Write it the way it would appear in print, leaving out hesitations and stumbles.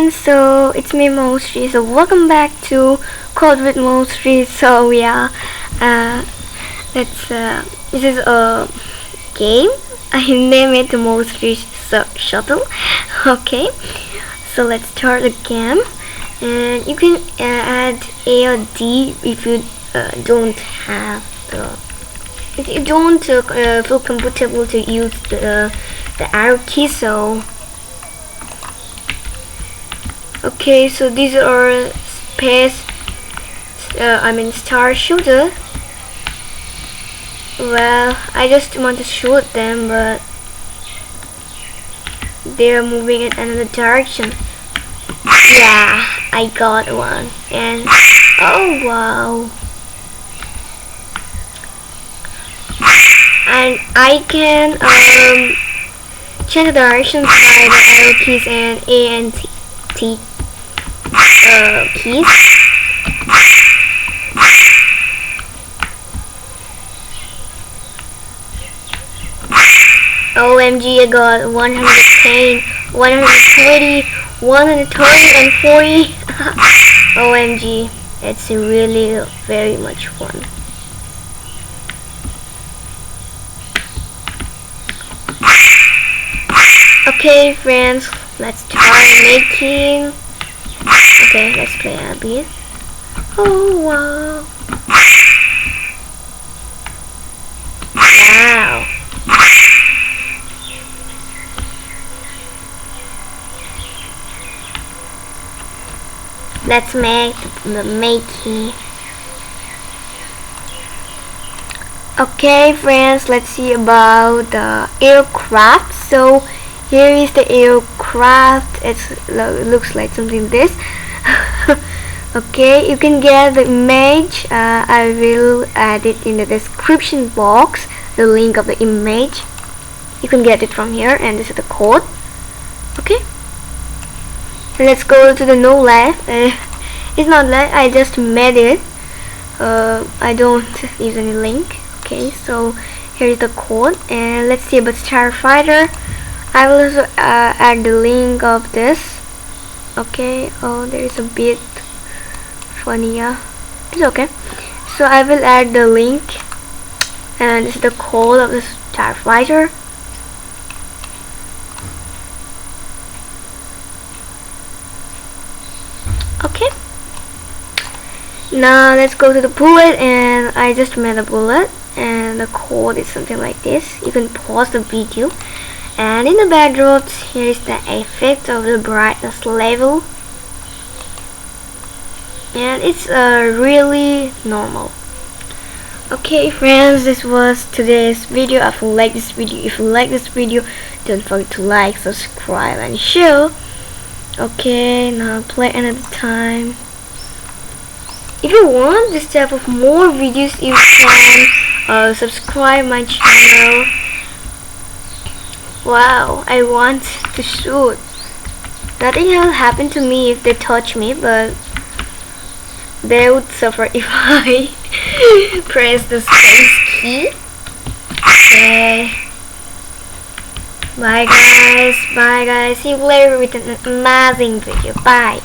friends, so it's me Mousree. So welcome back to Code with Mousree. So yeah, this is a game. I named it Mousree Shuttle. Okay, so let's start the game, and you can add A or D if you don't have if you don't feel comfortable to use the arrow key. So okay, so these are star shooter. Well, I just want to shoot them, but they're moving in another direction. Yeah, I got one, and oh wow, and I can change the directions by the arrow keys and A and T keys. OMG, I got 110, 120, 130 and 40. OMG, it's really very much fun. Okay friends, let's try making. Okay, let's play a bit. Oh wow. Wow. Let's make the making. Okay friends, let's see about the aircraft. So here is the aircraft. It looks like something this. Okay, you can get the image. I will add it in the description box, the link of the image. You can get it from here, and this is the code. Okay, let's go to the no left. It's not left, I just made it. I don't use any link. Okay, so here is the code, and let's see about Starfighter. I will also add the link of this. Okay, oh, there is a bit funny. Yeah, it's okay. So I will add the link, and this is the code of the Starfighter. Okay, now let's go to the bullet, and I just made a bullet, and the code is something like this. You can pause the video, and in the backdrops here is the effect of the brightness level, and it's really normal. Okay friends, this was today's video. If you like this video, don't forget to like, subscribe and share. Okay, now play another time. If you want this type of more videos, you can subscribe my channel. Wow, I want to shoot. Nothing will happen to me if they touch me, but they would suffer if I press the space key. Okay. Bye guys. See you later with an amazing video. Bye.